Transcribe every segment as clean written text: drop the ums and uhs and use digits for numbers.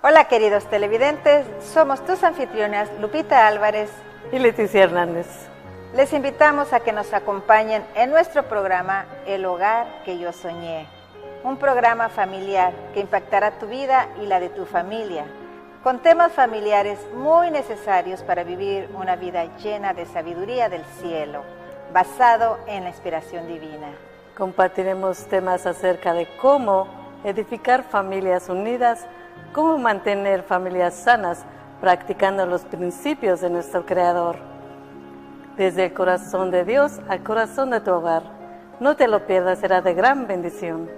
Hola queridos televidentes, somos tus anfitrionas Lupita Álvarez y Leticia Hernández. Les invitamos a que nos acompañen en nuestro programa El Hogar que yo soñé, un programa familiar que impactará tu vida y la de tu familia, con temas familiares muy necesarios para vivir una vida llena de sabiduría del cielo, basado en la inspiración divina. Compartiremos temas acerca de cómo edificar familias unidas, cómo mantener familias sanas, practicando los principios de nuestro Creador. Desde el corazón de Dios al corazón de tu hogar. No te lo pierdas, será de gran bendición.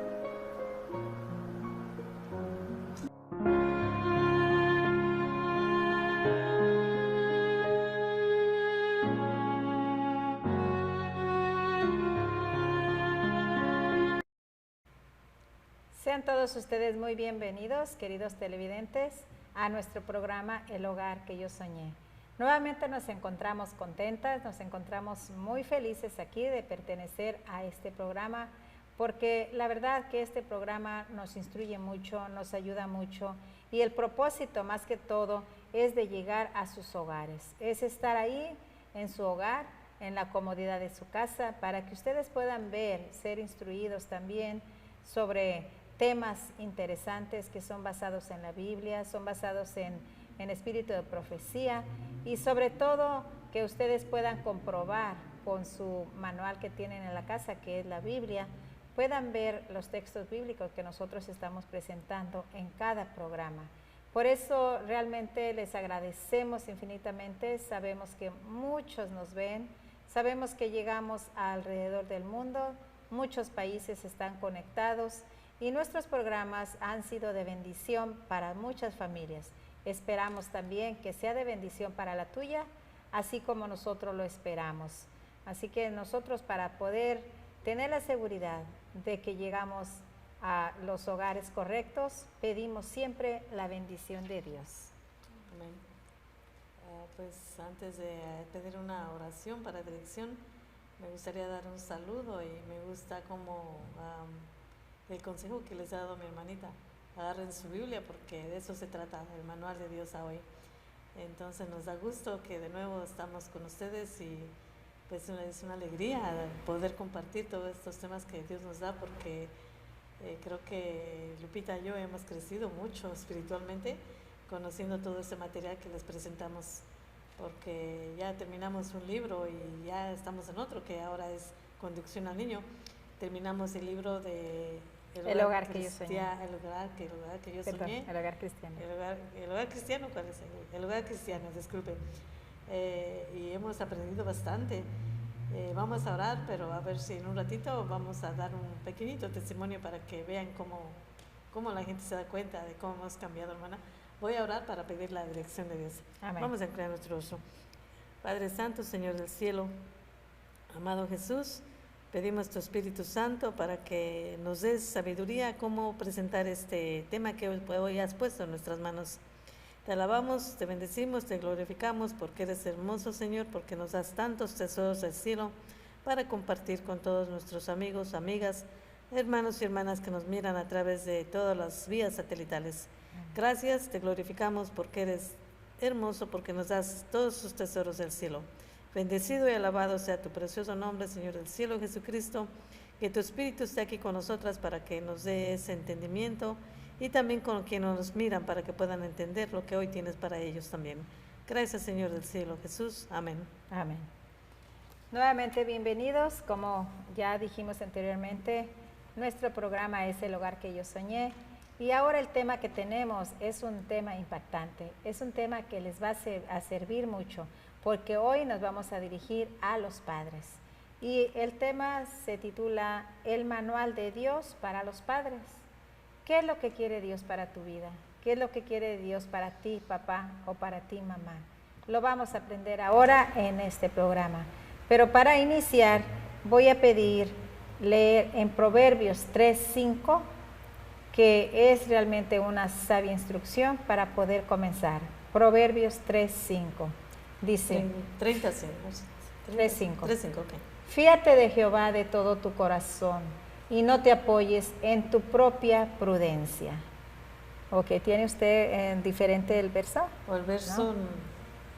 Sean todos ustedes muy bienvenidos, queridos televidentes, a nuestro programa El Hogar que yo soñé. Nuevamente nos encontramos contentas, nos encontramos muy felices aquí de pertenecer a este programa, porque la verdad que este programa nos instruye mucho, nos ayuda mucho, y el propósito más que todo es de llegar a sus hogares, es estar ahí en su hogar, en la comodidad de su casa, para que ustedes puedan ver, ser instruidos también sobre temas interesantes que son basados en la Biblia, son basados en espíritu de profecía, y sobre todo que ustedes puedan comprobar con su manual que tienen en la casa, que es la Biblia, puedan ver los textos bíblicos que nosotros estamos presentando en cada programa. Por eso realmente les agradecemos infinitamente, sabemos que muchos nos ven, sabemos que llegamos alrededor del mundo, muchos países están conectados, y nuestros programas han sido de bendición para muchas familias. Esperamos también que sea de bendición para la tuya, así como nosotros lo esperamos. Así que nosotros, para poder tener la seguridad de que llegamos a los hogares correctos, pedimos siempre la bendición de Dios. Amén. Pues antes de pedir una oración para dirección, me gustaría dar un saludo, y me gusta como el consejo que les ha dado mi hermanita. Agarren su Biblia, porque de eso se trata, el manual de Dios a hoy. Entonces nos da gusto que de nuevo estamos con ustedes, y pues es una alegría poder compartir todos estos temas que Dios nos da, porque creo que Lupita y yo hemos crecido mucho espiritualmente conociendo todo este material que les presentamos, porque ya terminamos un libro y ya estamos en otro, que ahora es Conducción al Niño. Terminamos el libro de El hogar que yo soñé. El hogar que yo soñé. El hogar cristiano. El hogar cristiano, ¿cuál es? El hogar cristiano, disculpen. Y hemos aprendido bastante. Vamos a orar, pero a ver si en un ratito vamos a dar un pequeñito testimonio para que vean cómo la gente se da cuenta de cómo hemos cambiado, hermana. Voy a orar para pedir la dirección de Dios. Amén. Vamos a inclinar nuestro rostro. Padre Santo, Señor del cielo, amado Jesús, pedimos tu Espíritu Santo para que nos des sabiduría cómo presentar este tema que hoy has puesto en nuestras manos. Te alabamos, te bendecimos, te glorificamos, porque eres hermoso, Señor, porque nos das tantos tesoros del cielo para compartir con todos nuestros amigos, amigas, hermanos y hermanas que nos miran a través de todas las vías satelitales. Gracias, te glorificamos porque eres hermoso, porque nos das todos sus tesoros del cielo. Bendecido y alabado sea tu precioso nombre, Señor del cielo, Jesucristo. Que tu Espíritu esté aquí con nosotras para que nos dé ese entendimiento, y también con quienes nos miran para que puedan entender lo que hoy tienes para ellos también. Gracias, Señor del cielo, Jesús. Amén. Amén. Nuevamente bienvenidos. Como ya dijimos anteriormente, nuestro programa es El Hogar que yo soñé, y ahora el tema que tenemos es un tema impactante, es un tema que les va a servir mucho, porque hoy nos vamos a dirigir a los padres, y el tema se titula El Manual de Dios para los Padres. ¿Qué es lo que quiere Dios para tu vida? ¿Qué es lo que quiere Dios para ti, papá, o para ti, mamá? Lo vamos a aprender ahora en este programa. Pero para iniciar, voy a pedir leer en Proverbios 3:5, que es realmente una sabia instrucción para poder comenzar. Proverbios 3:5. Dice, 3:5. Okay. Fíate de Jehová de todo tu corazón, y no te apoyes en tu propia prudencia. Ok, ¿tiene usted diferente el verso? O el verso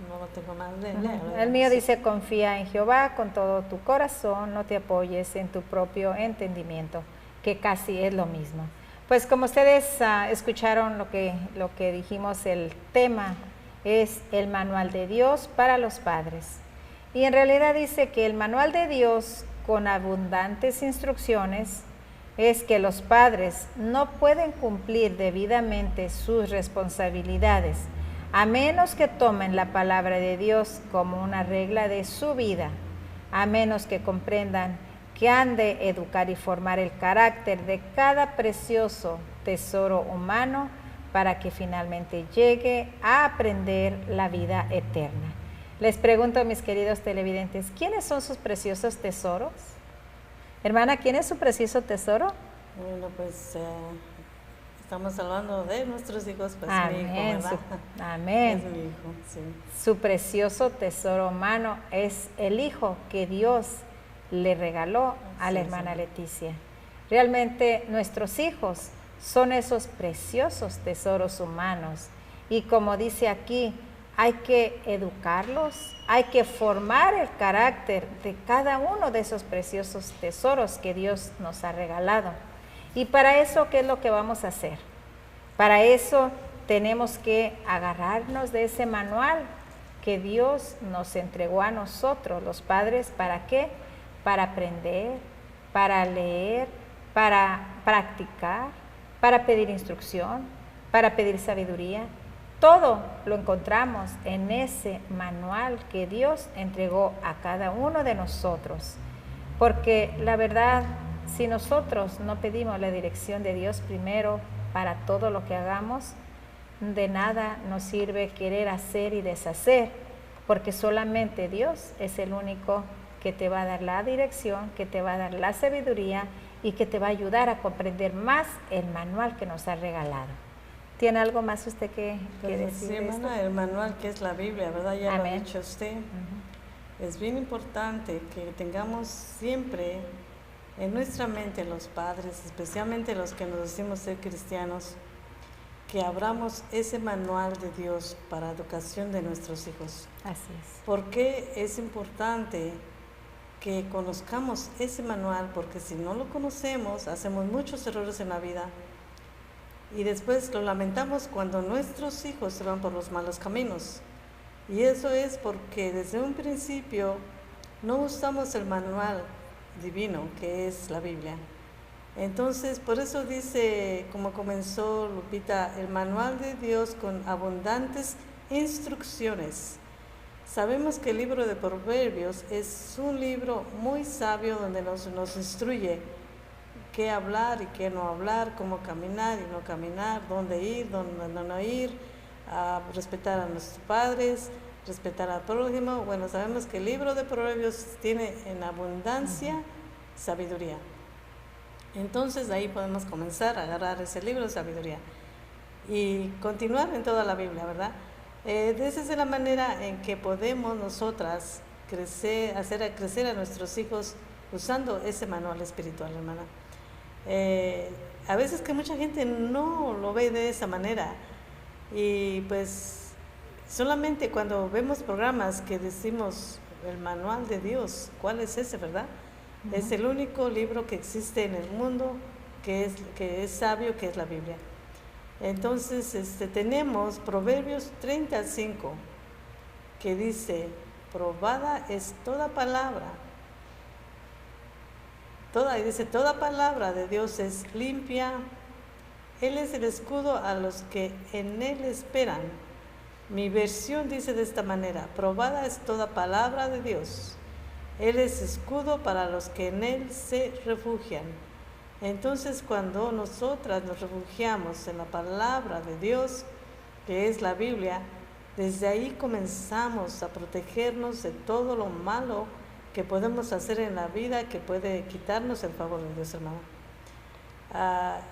no lo tengo más de leer. El mío dice, confía en Jehová con todo tu corazón, no te apoyes en tu propio entendimiento, que casi es lo mismo. Pues como ustedes escucharon lo que dijimos, el tema es el manual de Dios para los padres. Y en realidad dice que el manual de Dios con abundantes instrucciones es que los padres no pueden cumplir debidamente sus responsabilidades a menos que tomen la palabra de Dios como una regla de su vida, a menos que comprendan que han de educar y formar el carácter de cada precioso tesoro humano para que finalmente llegue a aprender la vida eterna. Les pregunto, mis queridos televidentes, ¿quiénes son sus preciosos tesoros? Hermana, ¿quién es su precioso tesoro? Bueno, pues estamos hablando de nuestros hijos, pues amén, mi hijo, ¿verdad? Amén. Es mi hijo, sí. Su precioso tesoro humano es el hijo que Dios le regaló a la hermana Leticia. Realmente nuestros hijos son esos preciosos tesoros humanos y como dice aquí, hay que educarlos, hay que formar el carácter de cada uno de esos preciosos tesoros que Dios nos ha regalado. Y para eso, ¿qué es lo que vamos a hacer? Para eso tenemos que agarrarnos de ese manual que Dios nos entregó a nosotros, los padres, ¿para qué? Para aprender, para leer, para practicar, para pedir instrucción, para pedir sabiduría. Todo lo encontramos en ese manual que Dios entregó a cada uno de nosotros. Porque la verdad, si nosotros no pedimos la dirección de Dios primero para todo lo que hagamos, de nada nos sirve querer hacer y deshacer, porque solamente Dios es el único que te va a dar la dirección, que te va a dar la sabiduría y que te va a ayudar a comprender más el manual que nos ha regalado. ¿Tiene algo más usted que decir? Sí, hermana, el manual que es la Biblia, ¿verdad? Ya amén. Lo ha dicho usted. Es bien importante que tengamos siempre en nuestra mente los padres, especialmente los que nos decimos ser cristianos, que abramos ese manual de Dios para educación de nuestros hijos. Así es. ¿Por qué es importante que conozcamos ese manual? Porque si no lo conocemos, hacemos muchos errores en la vida y después lo lamentamos cuando nuestros hijos se van por los malos caminos. Y eso es porque desde un principio no usamos el manual divino que es la Biblia. Entonces, por eso dice, como comenzó Lupita, el manual de Dios con abundantes instrucciones. Sabemos que el libro de Proverbios es un libro muy sabio donde nos instruye qué hablar y qué no hablar, cómo caminar y no caminar, dónde ir, dónde no ir, a respetar a nuestros padres, respetar al prójimo. Bueno, sabemos que el libro de Proverbios tiene en abundancia sabiduría. Entonces de ahí podemos comenzar a agarrar ese libro de sabiduría y continuar en toda la Biblia, ¿verdad? Esa es la manera en que podemos nosotras hacer crecer a nuestros hijos usando ese manual espiritual, hermana. A veces que mucha gente no lo ve de esa manera y pues solamente cuando vemos programas que decimos el manual de Dios, ¿cuál es ese, verdad? Es el único libro que existe en el mundo que es sabio, que es la Biblia. Entonces tenemos Proverbios 35 que dice, probada es toda palabra. Toda palabra de Dios es limpia. Él es el escudo a los que en Él esperan. Mi versión dice de esta manera, probada es toda palabra de Dios. Él es escudo para los que en Él se refugian. Entonces, cuando nosotras nos refugiamos en la palabra de Dios, que es la Biblia, desde ahí comenzamos a protegernos de todo lo malo que podemos hacer en la vida, que puede quitarnos el favor de Dios, hermano.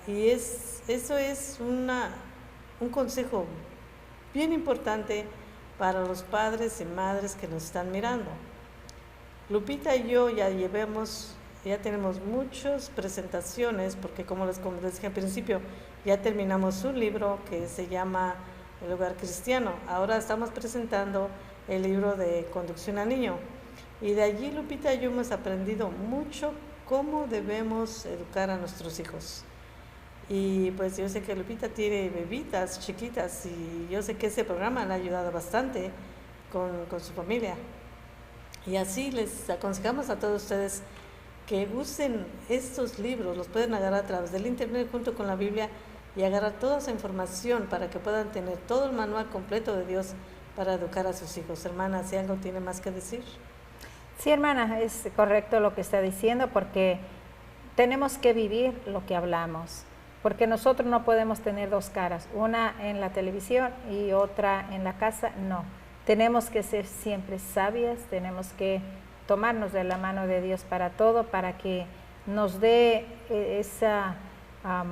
Y eso es un consejo bien importante para los padres y madres que nos están mirando. Lupita y yo ya llevamos ya tenemos muchas presentaciones, porque como les dije al principio, ya terminamos un libro que se llama El Hogar Cristiano. Ahora estamos presentando el libro de Conducción al Niño. Y de allí, Lupita y yo hemos aprendido mucho cómo debemos educar a nuestros hijos. Y pues yo sé que Lupita tiene bebitas chiquitas y yo sé que ese programa le ha ayudado bastante con su familia. Y así les aconsejamos a todos ustedes que usen estos libros, los pueden agarrar a través del internet junto con la Biblia y agarrar toda esa información para que puedan tener todo el manual completo de Dios para educar a sus hijos. Hermana, ¿si algo tiene más que decir? Sí, hermana, es correcto lo que está diciendo, porque tenemos que vivir lo que hablamos, porque nosotros no podemos tener dos caras, una en la televisión y otra en la casa, no. Tenemos que ser siempre sabias, tenemos que tomarnos de la mano de Dios para todo, para que nos dé esa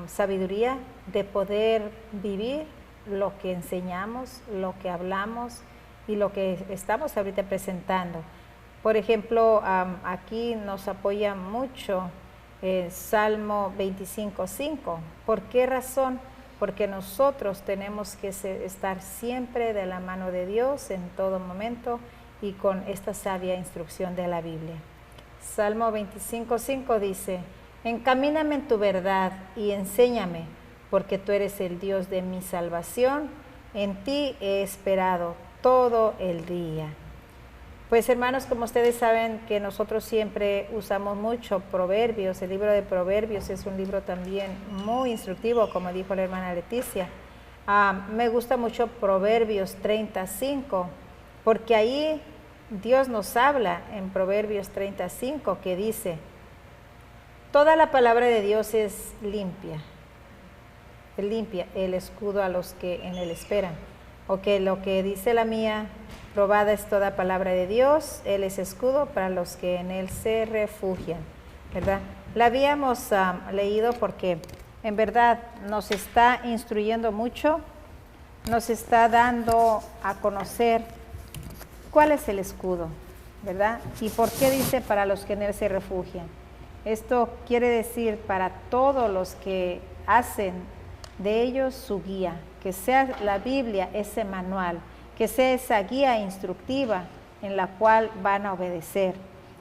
sabiduría de poder vivir lo que enseñamos, lo que hablamos y lo que estamos ahorita presentando. Por ejemplo, aquí nos apoya mucho Salmo 25:5. ¿Por qué razón? Porque nosotros tenemos que estar siempre de la mano de Dios en todo momento y con esta sabia instrucción de la Biblia. Salmo 25:5 dice: encamíname en tu verdad y enséñame, porque tú eres el Dios de mi salvación, en ti he esperado todo el día. Pues hermanos, como ustedes saben que nosotros siempre usamos mucho Proverbios, el libro de Proverbios es un libro también muy instructivo, como dijo la hermana Leticia. Me gusta mucho Proverbios 35, porque ahí Dios nos habla en Proverbios 35, que dice: toda la palabra de Dios es limpia el escudo a los que en él esperan. O que lo que dice la mía, probada es toda palabra de Dios, él es escudo para los que en él se refugian, ¿verdad? La habíamos leído porque en verdad nos está instruyendo mucho, nos está dando a conocer cuál es el escudo, ¿verdad? Y por qué dice para los que en él se refugian. Esto quiere decir para todos los que hacen de ellos su guía, que sea la Biblia ese manual, que sea esa guía instructiva en la cual van a obedecer.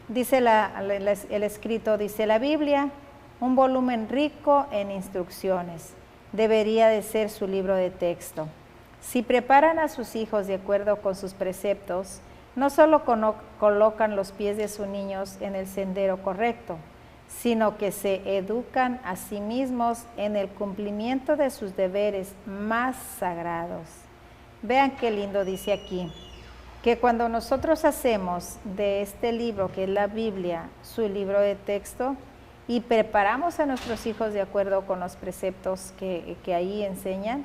Dice el escrito, dice la Biblia, un volumen rico en instrucciones, debería de ser su libro de texto. Si preparan a sus hijos de acuerdo con sus preceptos, no solo colocan los pies de sus niños en el sendero correcto, sino que se educan a sí mismos en el cumplimiento de sus deberes más sagrados. Vean qué lindo dice aquí, que cuando nosotros hacemos de este libro, que es la Biblia, su libro de texto, y preparamos a nuestros hijos de acuerdo con los preceptos que ahí enseñan,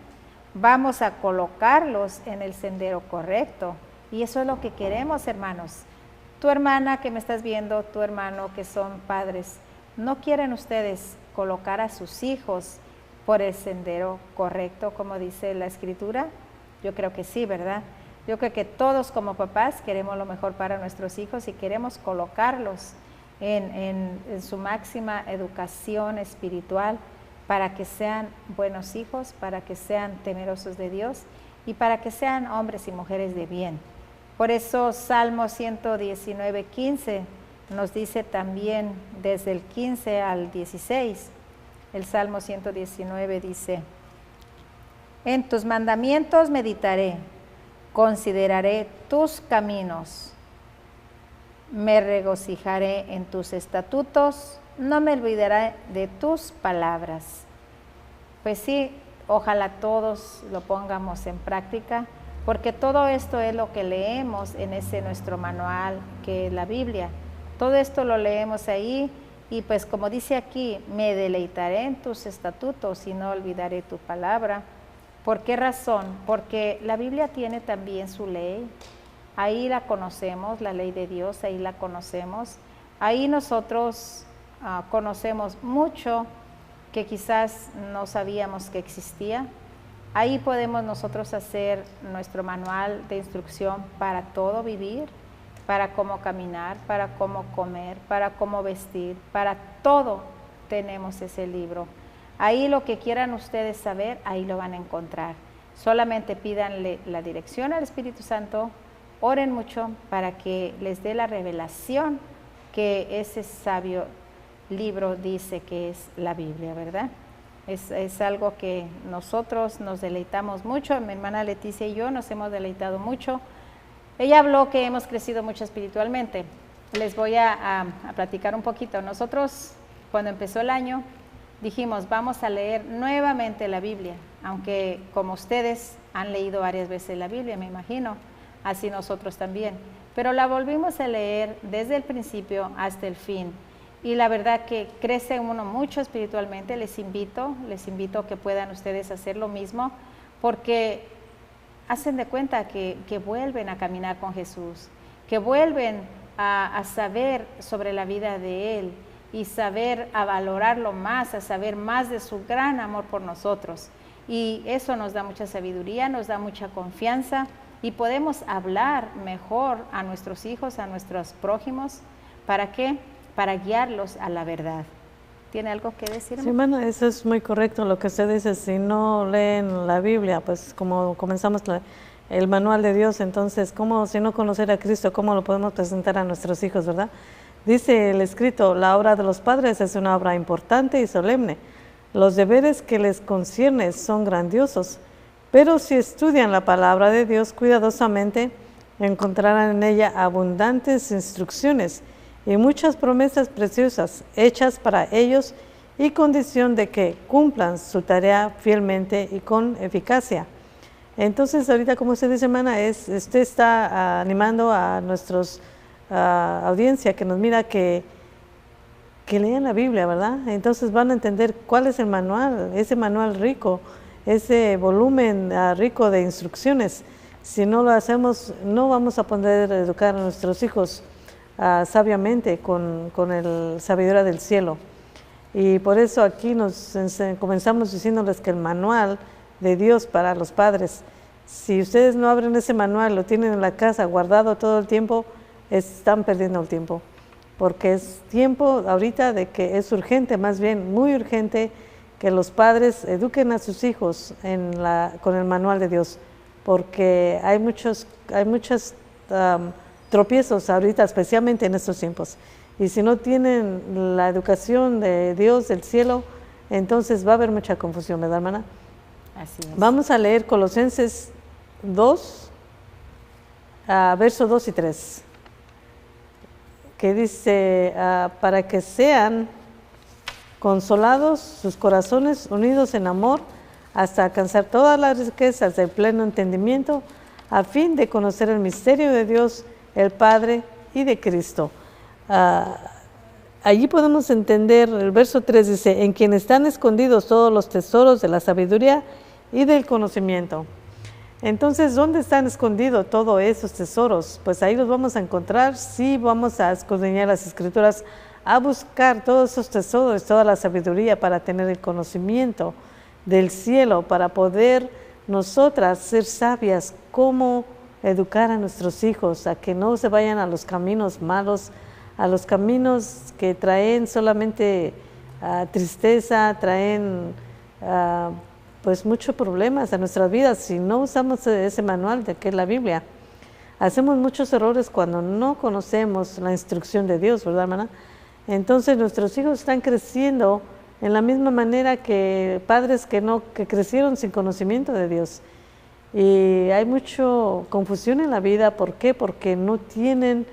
vamos a colocarlos en el sendero correcto. Y eso es lo que queremos, hermanos. Tu hermana que me estás viendo, tu hermano que son padres, ¿no quieren ustedes colocar a sus hijos por el sendero correcto, como dice la Escritura? Yo creo que sí, ¿verdad? Yo creo que todos como papás queremos lo mejor para nuestros hijos y queremos colocarlos en su máxima educación espiritual para que sean buenos hijos, para que sean temerosos de Dios y para que sean hombres y mujeres de bien. Por eso Salmo 119:15 nos dice también desde el 15 al 16, el Salmo 119 dice: en tus mandamientos meditaré, consideraré tus caminos, me regocijaré en tus estatutos, no me olvidaré de tus palabras. Pues sí, ojalá todos lo pongamos en práctica, porque todo esto es lo que leemos en ese nuestro manual, que es la Biblia. Todo esto lo leemos ahí y pues como dice aquí, me deleitaré en tus estatutos y no olvidaré tu palabra. ¿Por qué razón? Porque la Biblia tiene también su ley. Ahí la conocemos, la ley de Dios, ahí la conocemos. Ahí nosotros conocemos mucho que quizás no sabíamos que existía. Ahí podemos nosotros hacer nuestro manual de instrucción para todo vivir, para cómo caminar, para cómo comer, para cómo vestir, para todo tenemos ese libro. Ahí lo que quieran ustedes saber, ahí lo van a encontrar. Solamente pídanle la dirección al Espíritu Santo, oren mucho para que les dé la revelación que ese sabio libro dice que es la Biblia, ¿verdad? Es algo que nosotros nos deleitamos mucho, mi hermana Leticia y yo nos hemos deleitado mucho. Ella habló que hemos crecido mucho espiritualmente. Les voy a platicar un poquito. Nosotros, cuando empezó el año, dijimos, vamos a leer nuevamente la Biblia, aunque como ustedes han leído varias veces la Biblia, me imagino, así nosotros también. Pero la volvimos a leer desde el principio hasta el fin. Y la verdad que crece uno mucho espiritualmente. Les invito a que puedan ustedes hacer lo mismo, porque hacen de cuenta que vuelven a caminar con Jesús, que vuelven a saber sobre la vida de Él y saber a valorarlo más, a saber más de su gran amor por nosotros. Y eso nos da mucha sabiduría, nos da mucha confianza y podemos hablar mejor a nuestros hijos, a nuestros prójimos. ¿Para qué? Para guiarlos a la verdad. ¿Tiene algo que decir? Sí, hermana, eso es muy correcto lo que usted dice. Si no leen la Biblia, pues como comenzamos el manual de Dios, entonces, ¿cómo, si no conocer a Cristo, cómo lo podemos presentar a nuestros hijos, verdad? Dice el escrito, la obra de los padres es una obra importante y solemne. Los deberes que les conciernen son grandiosos, pero si estudian la palabra de Dios cuidadosamente, encontrarán en ella abundantes instrucciones y muchas promesas preciosas hechas para ellos y condición de que cumplan su tarea fielmente y con eficacia. Entonces, ahorita, como usted dice, hermana, usted está animando a nuestros audiencia que nos mira que lean la Biblia, ¿verdad? Entonces van a entender cuál es el manual, ese manual rico, ese volumen rico de instrucciones. Si no lo hacemos, no vamos a poder educar a nuestros hijos sabiamente con el sabiduría del cielo. Y por eso aquí comenzamos diciéndoles que el manual de Dios para los padres, si ustedes no abren ese manual, lo tienen en la casa guardado todo el tiempo, están perdiendo el tiempo, porque es tiempo ahorita de que es urgente, más bien muy urgente, que los padres eduquen a sus hijos con el manual de Dios, porque hay muchos tropiezos ahorita, especialmente en estos tiempos. Y si no tienen la educación de Dios, del cielo, entonces va a haber mucha confusión, ¿verdad, hermana? Así es. Vamos a leer Colosenses 2, versos 2 y 3, que dice, para que sean consolados sus corazones unidos en amor, hasta alcanzar todas las riquezas del pleno entendimiento, a fin de conocer el misterio de Dios, el Padre y de Cristo. Allí podemos entender, el verso 3 dice, en quien están escondidos todos los tesoros de la sabiduría y del conocimiento. Entonces, ¿dónde están escondidos todos esos tesoros? Pues ahí los vamos a encontrar, sí, vamos a escudriñar las Escrituras, a buscar todos esos tesoros, toda la sabiduría para tener el conocimiento del cielo, para poder nosotras ser sabias, cómo educar a nuestros hijos, a que no se vayan a los caminos malos, a los caminos que traen solamente tristeza, traen pues muchos problemas a nuestras vidas. Si no usamos ese manual de que es la Biblia, hacemos muchos errores cuando no conocemos la instrucción de Dios, ¿verdad, hermana? Entonces nuestros hijos están creciendo en la misma manera que padres que crecieron sin conocimiento de Dios. Y hay mucha confusión en la vida. ¿Por qué? Porque no tienen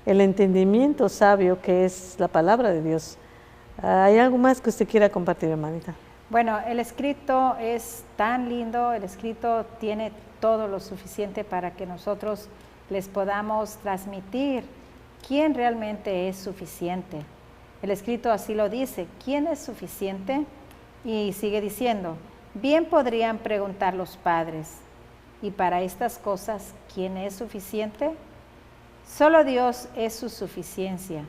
el entendimiento sabio que es la palabra de Dios. ¿Hay algo más que usted quiera compartir, hermanita? Bueno, el escrito es tan lindo, el escrito tiene todo lo suficiente para que nosotros les podamos transmitir quién realmente es suficiente. El escrito así lo dice, ¿quién es suficiente? Y sigue diciendo, bien podrían preguntar los padres, ¿y para estas cosas quién es suficiente? Solo Dios es su suficiencia.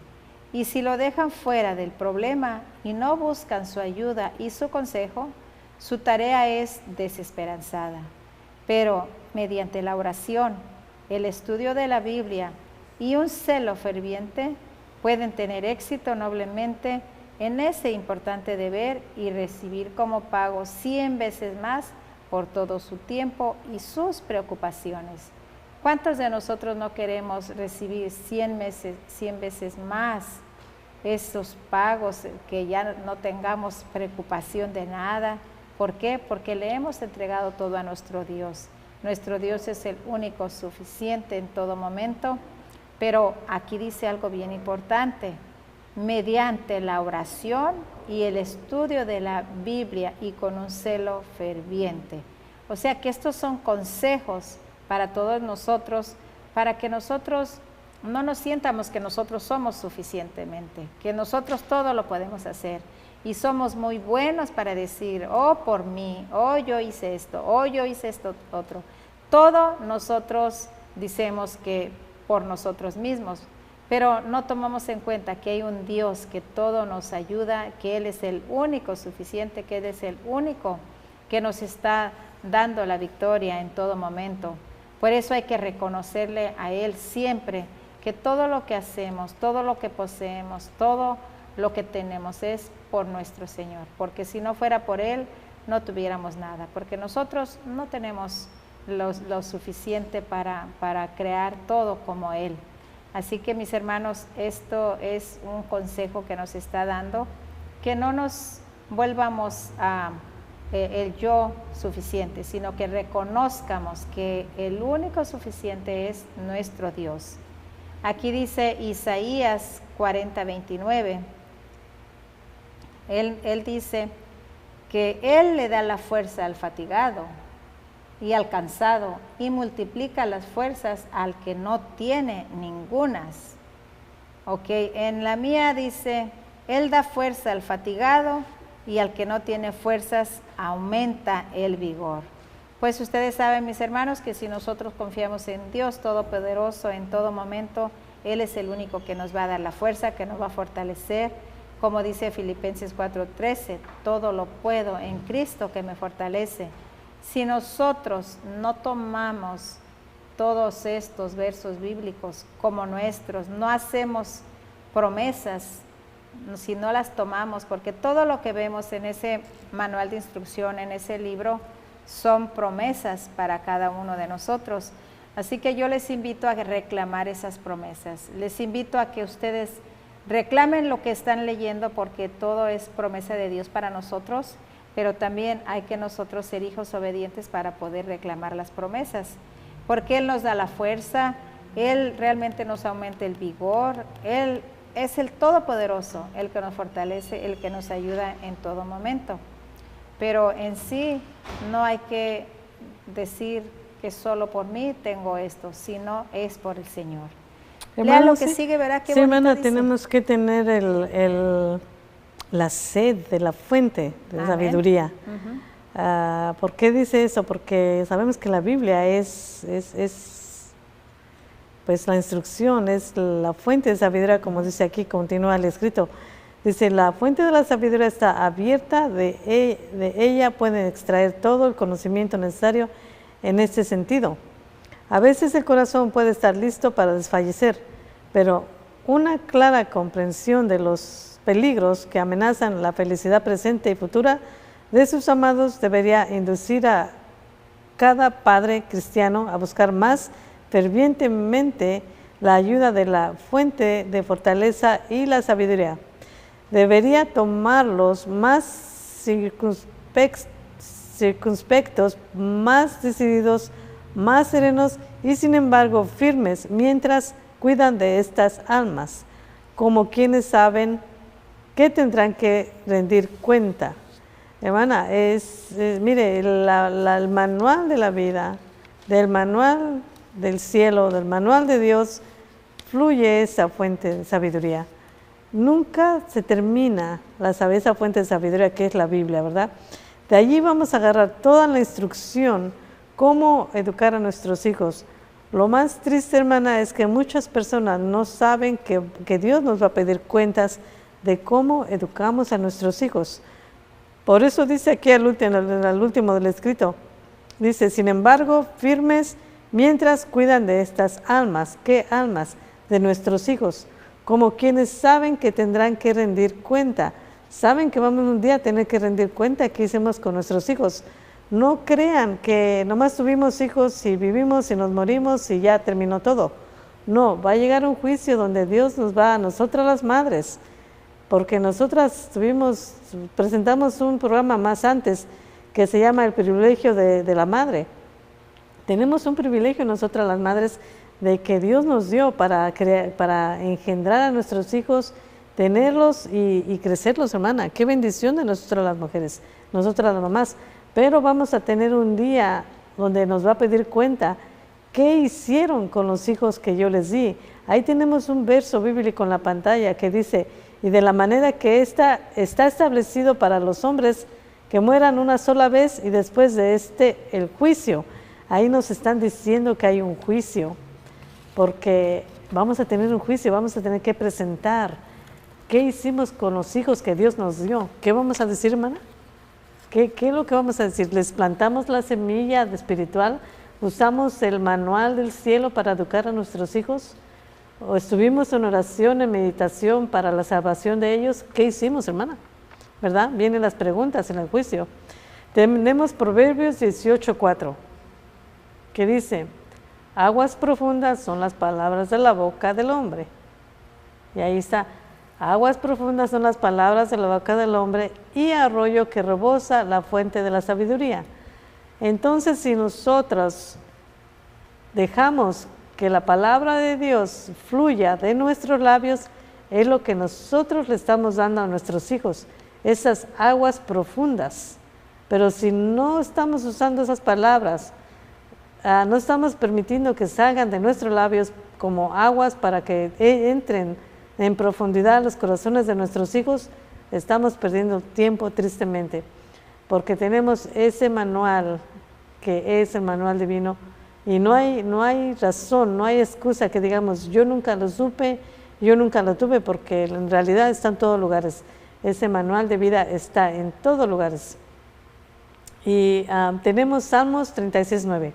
Y si lo dejan fuera del problema y no buscan su ayuda y su consejo, su tarea es desesperanzada. Pero mediante la oración, el estudio de la Biblia y un celo ferviente pueden tener éxito noblemente en ese importante deber y recibir como pago 100 veces más por todo su tiempo y sus preocupaciones. ¿Cuántos de nosotros no queremos recibir 100 veces más esos pagos, que ya no tengamos preocupación de nada? ¿Por qué? Porque le hemos entregado todo a nuestro Dios. Nuestro Dios es el único suficiente en todo momento, pero aquí dice algo bien importante: mediante la oración y el estudio de la Biblia y con un celo ferviente. O sea que estos son consejos para todos nosotros, para que nosotros no nos sientamos que nosotros somos suficientemente, que nosotros todo lo podemos hacer y somos muy buenos para decir, oh, por mí, oh, yo hice esto, oh, yo hice esto otro. Todo nosotros decimos que por nosotros mismos, pero no tomamos en cuenta que hay un Dios que todo nos ayuda, que Él es el único suficiente, que Él es el único que nos está dando la victoria en todo momento. Por eso hay que reconocerle a Él siempre que todo lo que hacemos, todo lo que poseemos, todo lo que tenemos es por nuestro Señor, porque si no fuera por Él no tuviéramos nada, porque nosotros no tenemos lo suficiente para crear todo como Él. Así que, mis hermanos, esto es un consejo que nos está dando, que no nos volvamos a el yo suficiente, sino que reconozcamos que el único suficiente es nuestro Dios. Aquí dice Isaías 40:29, él dice que Él le da la fuerza al fatigado y al cansado y multiplica las fuerzas al que no tiene ningunas. Ok, en la mía dice, Él da fuerza al fatigado y al que no tiene fuerzas aumenta el vigor. Pues ustedes saben, mis hermanos, que si nosotros confiamos en Dios Todopoderoso en todo momento, Él es el único que nos va a dar la fuerza, que nos va a fortalecer. Como dice Filipenses 4:13, todo lo puedo en Cristo que me fortalece. Si nosotros no tomamos todos estos versos bíblicos como nuestros, no hacemos promesas, si no las tomamos, porque todo lo que vemos en ese manual de instrucción, en ese libro, son promesas para cada uno de nosotros. Así que yo les invito a reclamar esas promesas. Les invito a que ustedes reclamen lo que están leyendo, porque todo es promesa de Dios para nosotros, pero también hay que nosotros ser hijos obedientes para poder reclamar las promesas, porque Él nos da la fuerza, Él realmente nos aumenta el vigor, Él es el Todopoderoso, el que nos fortalece, el que nos ayuda en todo momento. Pero en sí no hay que decir que solo por mí tengo esto, sino es por el Señor. Lea lo que sigue, verá qué bonito hermana, dice. tenemos que tener la sed de la fuente de sabiduría. ¿Por qué dice eso? Porque sabemos que la Biblia es pues la instrucción, es la fuente de sabiduría, como dice aquí, continúa el escrito. Dice, la fuente de la sabiduría está abierta, de ella pueden extraer todo el conocimiento necesario en este sentido. A veces el corazón puede estar listo para desfallecer, pero una clara comprensión de los peligros que amenazan la felicidad presente y futura de sus amados debería inducir a cada padre cristiano a buscar más fervientemente la ayuda de la fuente de fortaleza y la sabiduría. Debería tomarlos más circunspectos, más decididos, más serenos y sin embargo firmes mientras cuidan de estas almas, como quienes saben que tendrán que rendir cuenta. Hermana, mire, el manual de la vida, del manual del cielo, del manual de Dios, fluye esa fuente de sabiduría. Nunca se termina esa fuente de sabiduría que es la Biblia, ¿verdad? De allí vamos a agarrar toda la instrucción, cómo educar a nuestros hijos. Lo más triste, hermana, es que muchas personas no saben que Dios nos va a pedir cuentas de cómo educamos a nuestros hijos. Por eso dice aquí al último del escrito, dice, sin embargo, firmes mientras cuidan de estas almas. ¿Qué almas? de nuestros hijos, como quienes saben que tendrán que rendir cuenta. Saben que vamos un día a tener que rendir cuenta qué hicimos con nuestros hijos. No crean que nomás tuvimos hijos y vivimos y nos morimos y ya terminó todo. No, va a llegar un juicio donde Dios nos va a nosotras las madres, porque nosotras presentamos un programa más antes que se llama El privilegio de la madre. Tenemos un privilegio nosotras las madres de que Dios nos dio para engendrar a nuestros hijos, tenerlos y crecerlos, hermana. Qué bendición de nosotras las mujeres, nosotras las mamás. Pero vamos a tener un día donde nos va a pedir cuenta qué hicieron con los hijos que yo les di. Ahí tenemos un verso bíblico en la pantalla que dice, y de la manera que está establecido para los hombres que mueran una sola vez y después de el juicio. Ahí nos están diciendo que hay un juicio, porque vamos a tener un juicio, vamos a tener que presentar qué hicimos con los hijos que Dios nos dio. ¿Qué vamos a decir, hermana? ¿Qué es lo que vamos a decir? ¿Les plantamos la semilla espiritual? ¿Usamos el manual del cielo para educar a nuestros hijos? ¿O estuvimos en oración, en meditación para la salvación de ellos? ¿Qué hicimos, hermana? ¿Verdad? Vienen las preguntas en el juicio. Tenemos Proverbios 18:4, que dice, aguas profundas son las palabras de la boca del hombre. Y ahí está, aguas profundas son las palabras de la boca del hombre y arroyo que rebosa la fuente de la sabiduría. Entonces, si nosotros dejamos que la palabra de Dios fluya de nuestros labios, es lo que nosotros le estamos dando a nuestros hijos, esas aguas profundas. Pero si no estamos usando esas palabras, no estamos permitiendo que salgan de nuestros labios como aguas para que entren en profundidad a los corazones de nuestros hijos, estamos perdiendo tiempo tristemente, porque tenemos ese manual que es el manual divino y no hay razón, no hay excusa que digamos yo nunca lo supe, yo nunca lo tuve, porque en realidad está en todos lugares. Ese manual de vida está en todos lugares. Y tenemos Salmos 36:9.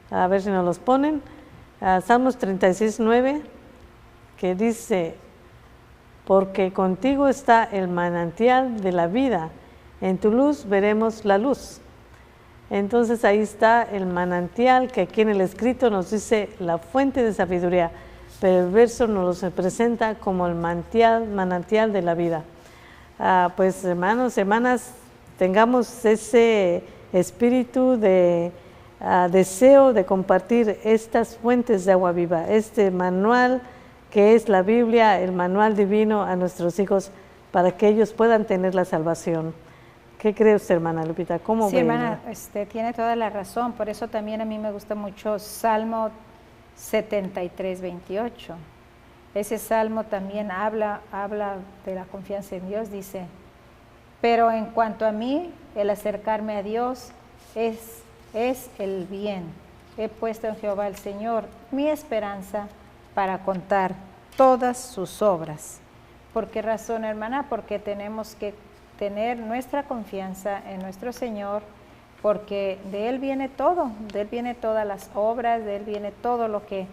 A ver si nos los ponen. Salmos 36:9, que dice, porque contigo está el manantial de la vida, en tu luz veremos la luz. Entonces ahí está el manantial, que aquí en el escrito nos dice la fuente de sabiduría, pero el verso nos lo presenta como el manantial de la vida. Pues hermanos, hermanas, tengamos ese espíritu de deseo de compartir estas fuentes de agua viva, este manual que es la Biblia, el manual divino a nuestros hijos, para que ellos puedan tener la salvación. ¿Qué cree usted, hermana Lupita? ¿Cómo sí, ve? Hermana, tiene toda la razón. Por eso también a mí me gusta mucho Salmo 73:28. Ese salmo también habla de la confianza en Dios. Dice, pero en cuanto a mí, el acercarme a Dios es el bien. He puesto en Jehová el Señor mi esperanza para contar todas sus obras. ¿Por qué razón, hermana? Porque tenemos que tener nuestra confianza en nuestro Señor, porque de Él viene todo, de Él viene todas las obras, de Él viene todo lo que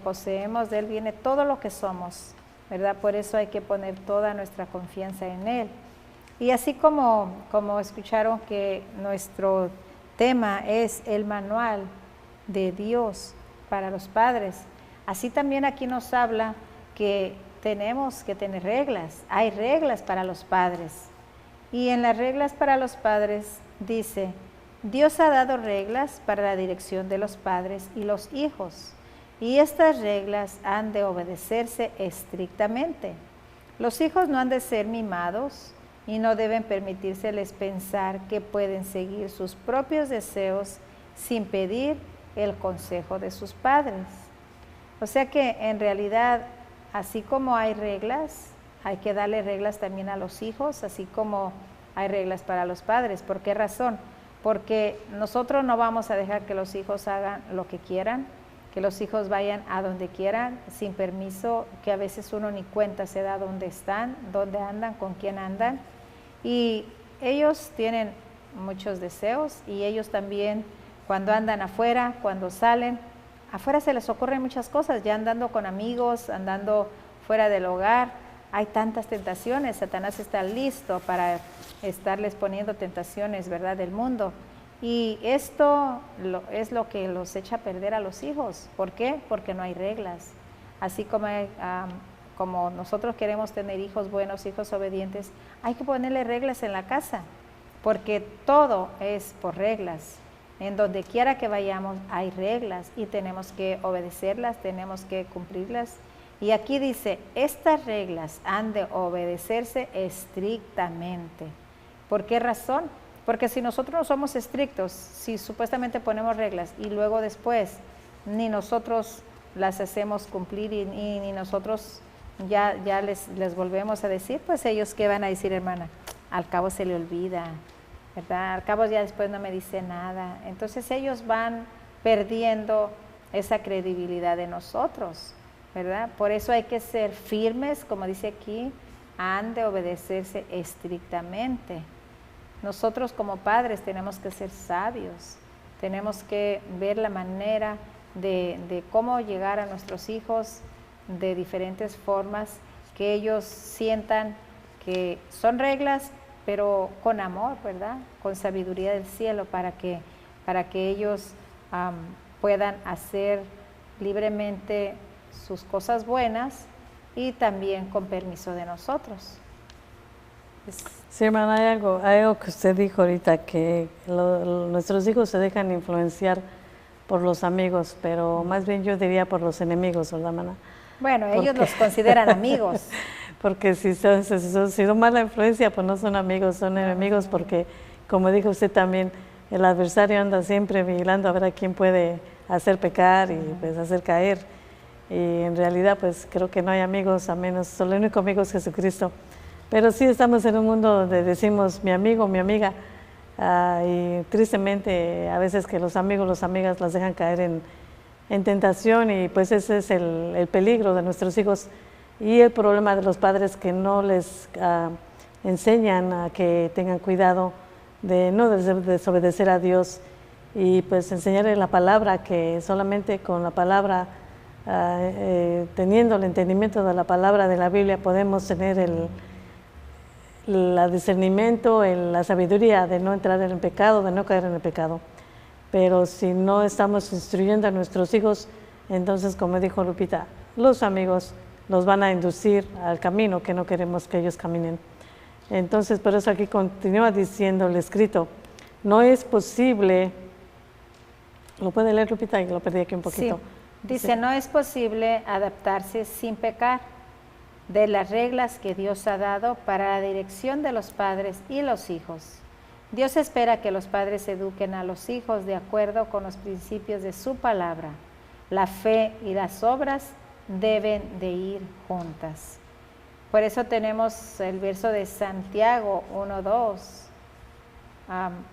poseemos, de Él viene todo lo que somos, ¿verdad? Por eso hay que poner toda nuestra confianza en Él. Y así como escucharon que nuestro tema es el manual de Dios para los padres, así también aquí nos habla que tenemos que tener reglas. Hay reglas para los padres. Y en las reglas para los padres dice, Dios ha dado reglas para la dirección de los padres y los hijos. Y estas reglas han de obedecerse estrictamente. Los hijos no han de ser mimados y no deben permitírseles pensar que pueden seguir sus propios deseos sin pedir el consejo de sus padres. O sea que en realidad, así como hay reglas, hay que darle reglas también a los hijos, así como hay reglas para los padres. ¿Por qué razón? Porque nosotros no vamos a dejar que los hijos hagan lo que quieran, que los hijos vayan a donde quieran, sin permiso, que a veces uno ni cuenta se da dónde están, dónde andan, con quién andan. Y ellos tienen muchos deseos y ellos también, cuando andan afuera, cuando salen, afuera se les ocurren muchas cosas, ya andando con amigos, andando fuera del hogar, hay tantas tentaciones, Satanás está listo para estarles poniendo tentaciones, ¿verdad?, del mundo. Y esto es lo que los echa a perder a los hijos. ¿Por qué? Porque no hay reglas. Así como nosotros queremos tener hijos buenos, hijos obedientes, hay que ponerle reglas en la casa, porque todo es por reglas. En donde quiera que vayamos hay reglas y tenemos que obedecerlas, tenemos que cumplirlas. Y aquí dice, estas reglas han de obedecerse estrictamente. ¿Por qué razón? Porque si nosotros no somos estrictos, si supuestamente ponemos reglas y luego después ni nosotros las hacemos cumplir y ni nosotros ya les volvemos a decir, pues ellos ¿qué van a decir, hermana? Al cabo se le olvida, ¿verdad? Al cabo ya después no me dice nada. Entonces ellos van perdiendo esa credibilidad de nosotros, ¿verdad? Por eso hay que ser firmes, como dice aquí, han de obedecerse estrictamente. Nosotros como padres tenemos que ser sabios, tenemos que ver la manera de cómo llegar a nuestros hijos de diferentes formas, que ellos sientan que son reglas, pero con amor, ¿verdad? Con sabiduría del cielo, para que ellos puedan hacer libremente sus cosas buenas y también con permiso de nosotros. Sí, hermana, hay algo que usted dijo ahorita, que nuestros hijos se dejan influenciar por los amigos, pero más bien yo diría por los enemigos, ¿verdad, hermana? Bueno, ellos los consideran amigos. Porque si son mala influencia, pues no son amigos, son enemigos, porque como dijo usted también, el adversario anda siempre vigilando a ver a quién puede hacer pecar y pues hacer caer. Y en realidad pues creo que no hay amigos, a menos, el único amigo es Jesucristo. Pero sí estamos en un mundo donde decimos mi amigo, mi amiga, y tristemente a veces que los amigos, las amigas las dejan caer en tentación, y pues ese es el peligro de nuestros hijos y el problema de los padres, que no les enseñan a que tengan cuidado de no desobedecer a Dios, y pues enseñarles la palabra, que solamente con la palabra, teniendo el entendimiento de la palabra de la Biblia, podemos tener el discernimiento, la sabiduría de no entrar en el pecado, de no caer en el pecado. Pero si no estamos instruyendo a nuestros hijos, entonces, como dijo Lupita, los amigos los van a inducir al camino que no queremos que ellos caminen. Entonces, por eso aquí continúa diciendo el escrito, no es posible, ¿lo puede leer, Lupita? Lo perdí aquí un poquito. Sí. Dice, no es posible adaptarse sin pecar de las reglas que Dios ha dado para la dirección de los padres y los hijos. Dios espera que los padres eduquen a los hijos de acuerdo con los principios de su palabra. La fe y las obras deben de ir juntas. Por eso tenemos el verso de Santiago 1:2.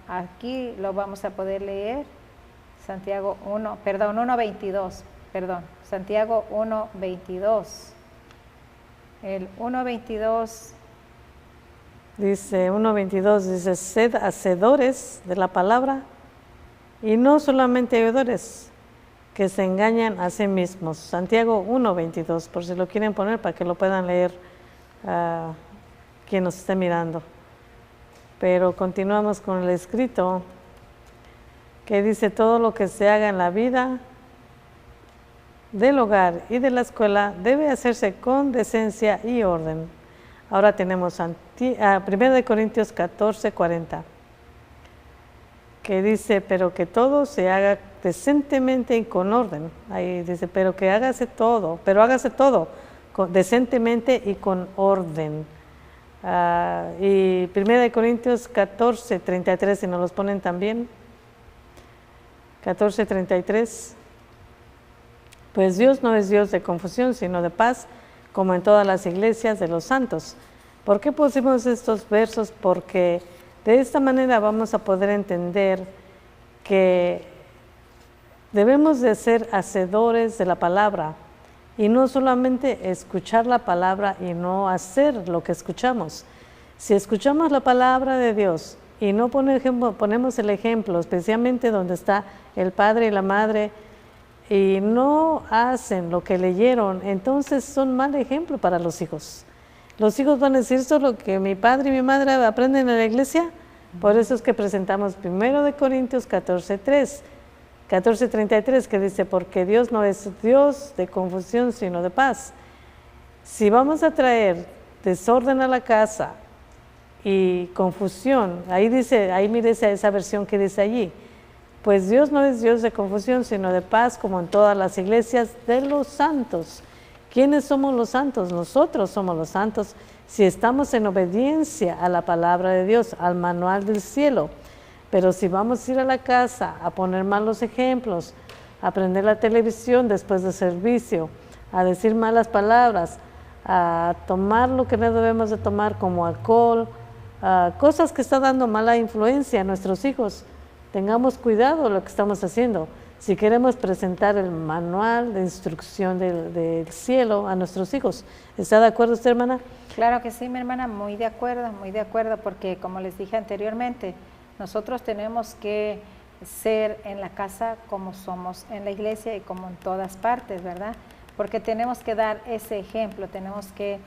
Aquí lo vamos a poder leer. Santiago 1:22. Santiago 1:22. El 1:22 dice, 1:22 dice, sed hacedores de la palabra y no solamente oidores, que se engañan a sí mismos. Santiago 1:22, por si lo quieren poner para que lo puedan leer quien nos esté mirando. Pero continuamos con el escrito, que dice, todo lo que se haga en la vida del hogar y de la escuela debe hacerse con decencia y orden. Ahora tenemos 1 Corintios 14:40, que dice, pero que todo se haga decentemente y con orden. Ahí dice, pero hágase todo decentemente y con orden. Y 1 Corintios 14:33, si nos los ponen también, 14:33. Pues Dios no es Dios de confusión, sino de paz, como en todas las iglesias de los santos. ¿Por qué pusimos estos versos? Porque de esta manera vamos a poder entender que debemos de ser hacedores de la palabra, y no solamente escuchar la palabra y no hacer lo que escuchamos. Si escuchamos la palabra de Dios y no ponemos el ejemplo, especialmente donde está el padre y la madre, y no hacen lo que leyeron, entonces son mal ejemplo para los hijos. Los hijos van a decir esto es lo que mi padre y mi madre aprenden en la iglesia. Por eso es que presentamos 1 Corintios 14:33, que dice, porque Dios no es Dios de confusión, sino de paz. Si vamos a traer desorden a la casa y confusión, ahí mire esa versión que dice allí, pues Dios no es Dios de confusión, sino de paz, como en todas las iglesias de los santos. ¿Quiénes somos los santos? Nosotros somos los santos si estamos en obediencia a la palabra de Dios, al manual del cielo. Pero si vamos a ir a la casa a poner malos ejemplos, a prender la televisión después del servicio, a decir malas palabras, a tomar lo que no debemos de tomar como alcohol, cosas que están dando mala influencia a nuestros hijos, tengamos cuidado de lo que estamos haciendo. Si queremos presentar el manual de instrucción del cielo a nuestros hijos. ¿Está de acuerdo usted, hermana? Claro que sí, mi hermana, muy de acuerdo, porque como les dije anteriormente, nosotros tenemos que ser en la casa como somos en la iglesia y como en todas partes, ¿verdad? Porque tenemos que dar ese ejemplo, tenemos que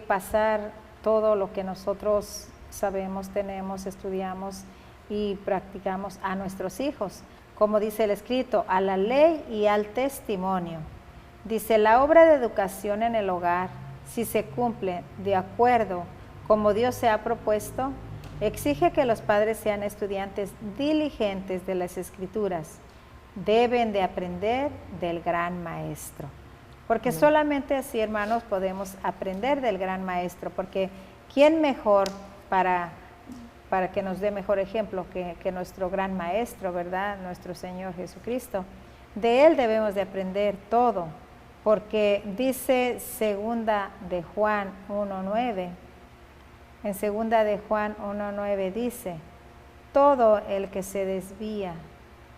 pasar todo lo que nosotros sabemos, tenemos, estudiamos y practicamos a nuestros hijos, como dice el escrito, a la ley y al testimonio. Dice, la obra de educación en el hogar, si se cumple de acuerdo como Dios se ha propuesto, exige que los padres sean estudiantes diligentes de las Escrituras. Deben de aprender del gran maestro. Porque solamente así, hermanos, podemos aprender del gran maestro, porque ¿quién mejor para que nos dé mejor ejemplo que nuestro gran maestro, ¿verdad? Nuestro Señor Jesucristo. De Él debemos de aprender todo, porque dice segunda de Juan 1:9, en segunda de Juan 1:9 dice, todo el que se desvía,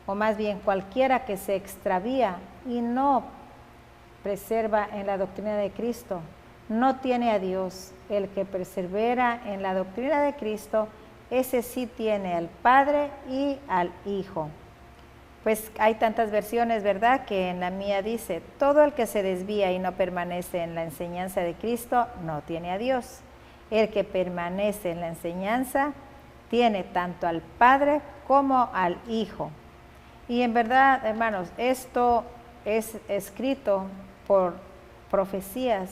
o más bien cualquiera que se extravía y no preserva en la doctrina de Cristo, no tiene a Dios. El que persevera en la doctrina de Cristo, ese sí tiene al Padre y al Hijo. Pues hay tantas versiones, ¿verdad? Que en la mía dice, todo el que se desvía y no permanece en la enseñanza de Cristo, no tiene a Dios. El que permanece en la enseñanza, tiene tanto al Padre como al Hijo. Y en verdad, hermanos, esto es escrito por profecías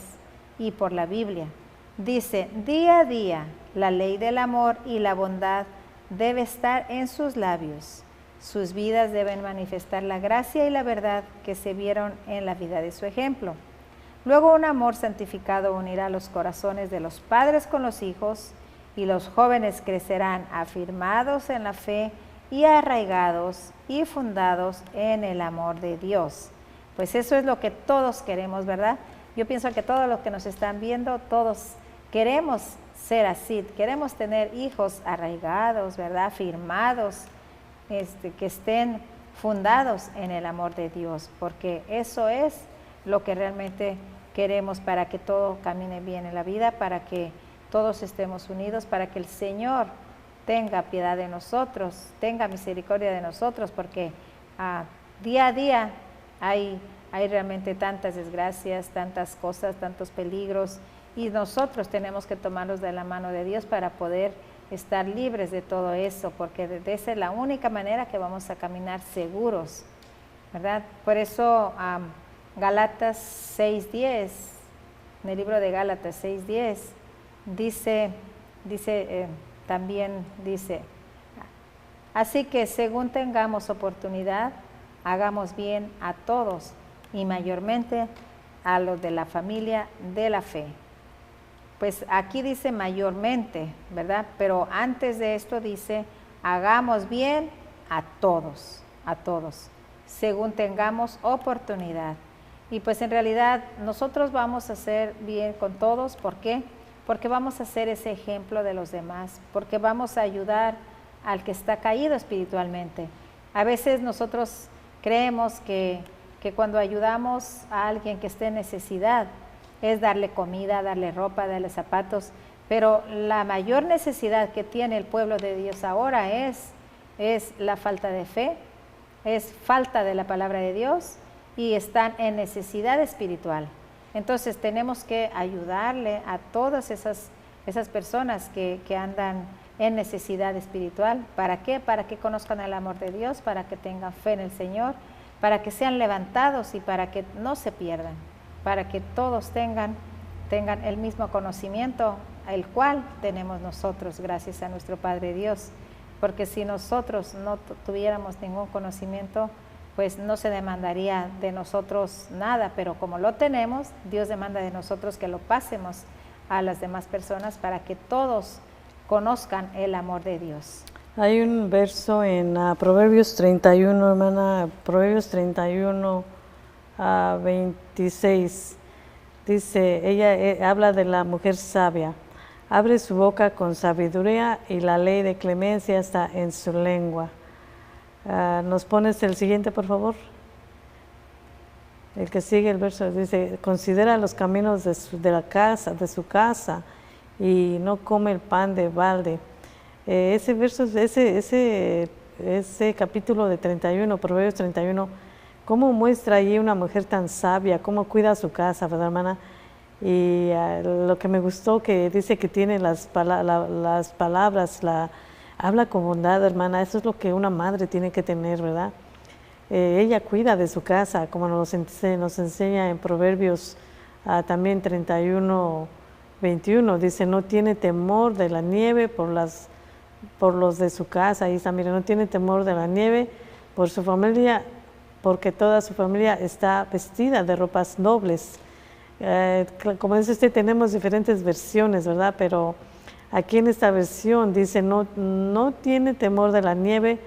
y por la Biblia. Dice, día a día, la ley del amor y la bondad debe estar en sus labios. Sus vidas deben manifestar la gracia y la verdad que se vieron en la vida de su ejemplo. Luego un amor santificado unirá los corazones de los padres con los hijos, y los jóvenes crecerán afirmados en la fe y arraigados y fundados en el amor de Dios. Pues eso es lo que todos queremos, ¿verdad? Yo pienso que todos los que nos están viendo, todos queremos ser así, queremos tener hijos arraigados, ¿verdad? Firmados, que estén fundados en el amor de Dios, porque eso es lo que realmente queremos para que todo camine bien en la vida, para que todos estemos unidos, para que el Señor tenga piedad de nosotros, tenga misericordia de nosotros, porque día a día hay realmente tantas desgracias, tantas cosas, tantos peligros, y nosotros tenemos que tomarlos de la mano de Dios para poder estar libres de todo eso, porque esa es la única manera que vamos a caminar seguros, ¿verdad? Por eso Gálatas 6:10, en el libro de Gálatas 6:10, también dice, así que según tengamos oportunidad, hagamos bien a todos y mayormente a los de la familia de la fe. Pues aquí dice mayormente, ¿verdad? Pero antes de esto dice, hagamos bien a todos, según tengamos oportunidad. Y pues en realidad nosotros vamos a hacer bien con todos. ¿Por qué? Porque vamos a ser ese ejemplo de los demás, porque vamos a ayudar al que está caído espiritualmente. A veces nosotros creemos que cuando ayudamos a alguien que esté en necesidad, es darle comida, darle ropa, darle zapatos, pero la mayor necesidad que tiene el pueblo de Dios ahora es la falta de fe, es falta de la palabra de Dios y están en necesidad espiritual. Entonces tenemos que ayudarle a todas esas personas que andan en necesidad espiritual. ¿Para qué? Para que conozcan el amor de Dios, para que tengan fe en el Señor, para que sean levantados y para que no se pierdan, para que todos tengan el mismo conocimiento, el cual tenemos nosotros, gracias a nuestro Padre Dios. Porque si nosotros no tuviéramos ningún conocimiento, pues no se demandaría de nosotros nada, pero como lo tenemos, Dios demanda de nosotros que lo pasemos a las demás personas para que todos conozcan el amor de Dios. Hay un verso en Proverbios 31, hermana, Proverbios 31 a 26. Dice, ella habla de la mujer sabia. Abre su boca con sabiduría y la ley de clemencia está en su lengua. ¿Nos pones el siguiente, por favor? El que sigue el verso dice, considera los caminos de su casa y no come el pan de balde. Ese verso, ese capítulo de 31, Proverbios 31, cómo muestra allí una mujer tan sabia, cómo cuida su casa, ¿verdad, hermana? Y lo que me gustó que dice que tiene las palabras, habla con bondad, hermana. Eso es lo que una madre tiene que tener, ¿verdad? Ella cuida de su casa, como nos enseña en Proverbios también 31, 21. Dice, no tiene temor de la nieve por los de su casa. Ahí está, mire, no tiene temor de la nieve por su familia, porque toda su familia está vestida de ropas nobles. Como dice usted, tenemos diferentes versiones, ¿verdad? Pero aquí en esta versión dice, no tiene temor de la nieve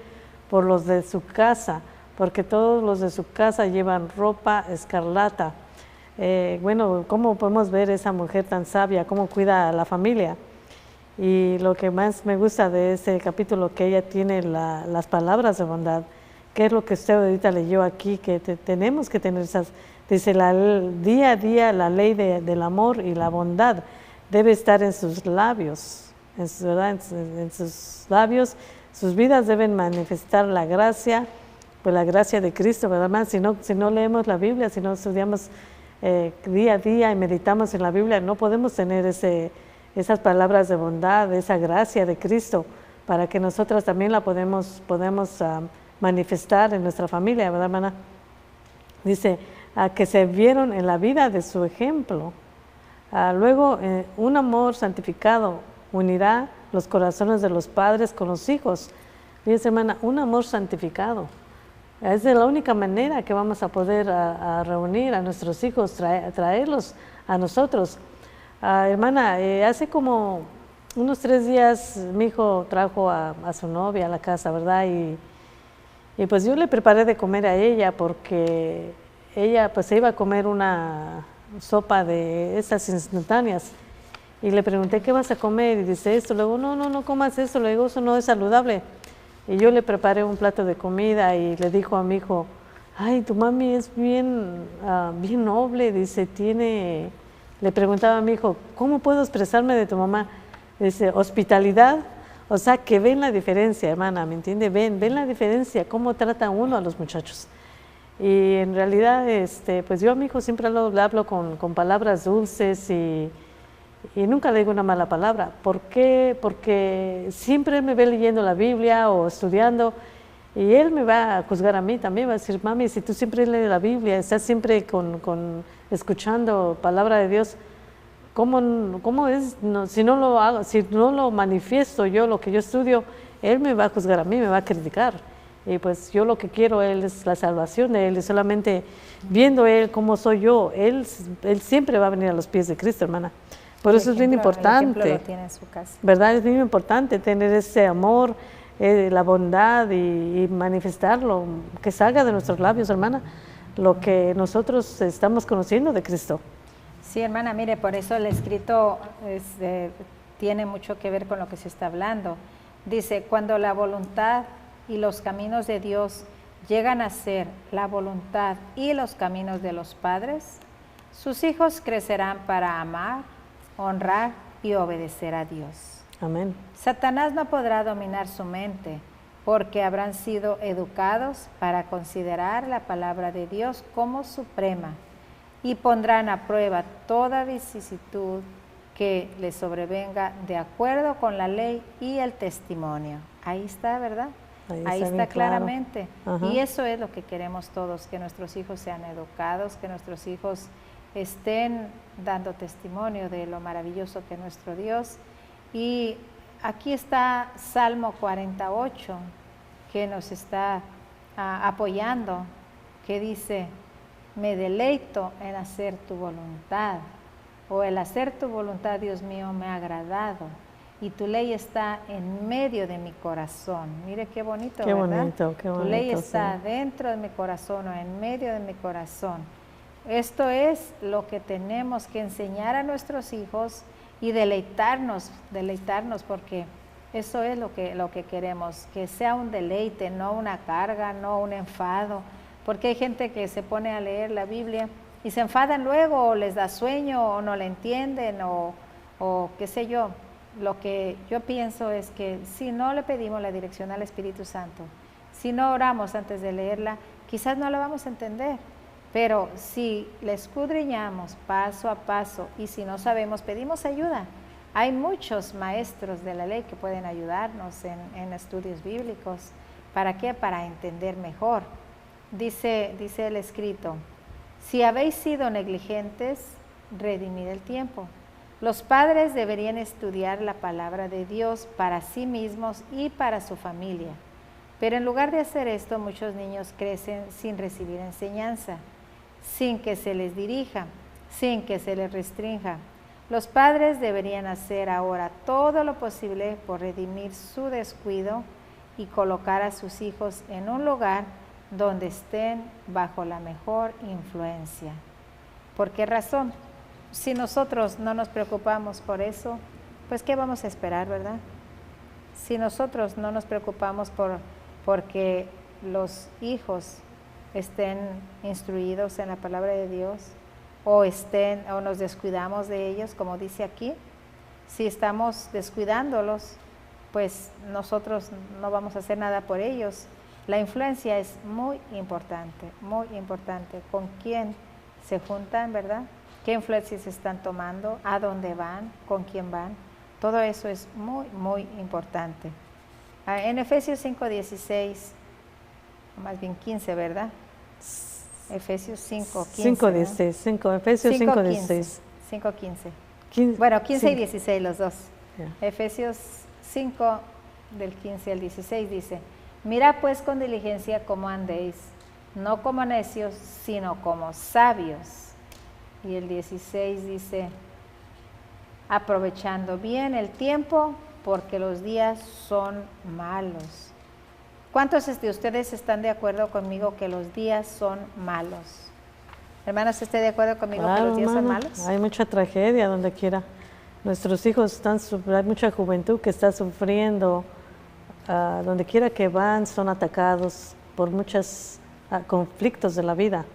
por los de su casa, porque todos los de su casa llevan ropa escarlata. Bueno, ¿cómo podemos ver esa mujer tan sabia? ¿Cómo cuida a la familia? Y lo que más me gusta de ese capítulo, que ella tiene las palabras de bondad, que es lo que usted ahorita leyó aquí, que tenemos que tener esas. Dice, día a día la ley del amor y la bondad debe estar en sus labios, ¿verdad? En sus labios, sus vidas deben manifestar la gracia, pues la gracia de Cristo, ¿verdad, hermano? Si no leemos la Biblia, si no estudiamos día a día y meditamos en la Biblia, no podemos tener esas palabras de bondad, esa gracia de Cristo, para que nosotros también la podemos manifestar en nuestra familia, ¿verdad, hermana? Dice, que se vieron en la vida de su ejemplo. Luego, un amor santificado unirá los corazones de los padres con los hijos. Fíjense, hermana, un amor santificado. Es de la única manera que vamos a poder reunir a nuestros hijos, traerlos a nosotros. Hermana, hace como unos 3 días mi hijo trajo a su novia a la casa, ¿verdad? Y pues yo le preparé de comer a ella porque ella pues se iba a comer una sopa de esas instantáneas. Y le pregunté, ¿qué vas a comer? Y dice esto. Luego, no comas esto. Le digo, eso no es saludable. Y yo le preparé un plato de comida y le dijo a mi hijo, ay, tu mami es bien noble. Dice, le preguntaba a mi hijo, ¿cómo puedo expresarme de tu mamá? Dice, hospitalidad. O sea, que ven la diferencia, hermana, ¿me entiende? Ven la diferencia, cómo trata uno a los muchachos. Y en realidad, pues yo a mi hijo siempre le hablo con palabras dulces y nunca le digo una mala palabra. ¿Por qué? Porque siempre él me ve leyendo la Biblia o estudiando y él me va a juzgar a mí también, va a decir, mami, si tú siempre lees la Biblia, estás siempre escuchando palabra de Dios, ¿cómo es? Si no lo hago, si no lo manifiesto yo, lo que yo estudio, él me va a juzgar a mí, me va a criticar. Y pues yo lo que quiero él es la salvación de él, y solamente viendo él cómo soy yo, él siempre va a venir a los pies de Cristo, hermana. Por eso es bien importante, lo tiene en su casa. ¿Verdad? Es bien importante tener ese amor, la bondad y manifestarlo, que salga de nuestros labios, hermana, lo que nosotros estamos conociendo de Cristo. Sí, hermana, mire, por eso el escrito tiene mucho que ver con lo que se está hablando. Dice, cuando la voluntad y los caminos de Dios llegan a ser la voluntad y los caminos de los padres, sus hijos crecerán para amar, honrar y obedecer a Dios. Amén. Satanás no podrá dominar su mente, porque habrán sido educados para considerar la palabra de Dios como suprema y pondrán a prueba toda vicisitud que les sobrevenga de acuerdo con la ley y el testimonio. Ahí está, ¿verdad? Ahí está claramente. Claro. Y eso es lo que queremos todos, que nuestros hijos sean educados, que nuestros hijos estén dando testimonio de lo maravilloso que es nuestro Dios. Y aquí está Salmo 48, que nos está apoyando, que dice: me deleito en hacer tu voluntad, o el hacer tu voluntad, Dios mío, me ha agradado, y tu ley está en medio de mi corazón. Mire qué bonito, qué ¿verdad? Bonito, qué bonito. Tu ley está sí. dentro de mi corazón o en medio de mi corazón. Esto es lo que tenemos que enseñar a nuestros hijos y deleitarnos porque eso es lo que queremos, que sea un deleite, no una carga, no un enfado, porque hay gente que se pone a leer la Biblia y se enfadan luego, o les da sueño, o no la entienden, o qué sé yo. Lo que yo pienso es que si no le pedimos la dirección al Espíritu Santo, si no oramos antes de leerla, quizás no la vamos a entender, pero si la escudriñamos paso a paso y si no sabemos, pedimos ayuda. Hay muchos maestros de la ley que pueden ayudarnos en estudios bíblicos. ¿Para qué? Para entender mejor. Dice el escrito: si habéis sido negligentes, redimid el tiempo. Los padres deberían estudiar la palabra de Dios para sí mismos y para su familia. Pero en lugar de hacer esto, muchos niños crecen sin recibir enseñanza, sin que se les dirija, sin que se les restrinja. Los padres deberían hacer ahora todo lo posible por redimir su descuido y colocar a sus hijos en un lugar donde estén bajo la mejor influencia. ¿Por qué razón? Si nosotros no nos preocupamos por eso, pues ¿qué vamos a esperar, verdad? Si nosotros no nos preocupamos porque los hijos estén instruidos en la palabra de Dios, o nos descuidamos de ellos, como dice aquí, si estamos descuidándolos, pues nosotros no vamos a hacer nada por ellos. La influencia es muy importante, con quién se juntan, ¿verdad? ¿Qué influencias están tomando? ¿A dónde van? ¿Con quién van? Todo eso es muy, muy importante. En Efesios 5:16, más bien 15, ¿verdad? Efesios 5:15. Efesios 5:16. 5:15. Bueno, 15 y 16 los dos. Yeah. Efesios 5, del 15 al 16 dice: mira pues con diligencia cómo andéis, no como necios, sino como sabios. Y el 16 dice: aprovechando bien el tiempo, porque los días son malos. ¿Cuántos de ustedes están de acuerdo conmigo que los días son malos? Hermanos, ¿usted de acuerdo conmigo que los días son malos? Hay mucha tragedia donde quiera. Nuestros hijos hay mucha juventud que está sufriendo. Donde quiera que van son atacados por muchos conflictos de la vida.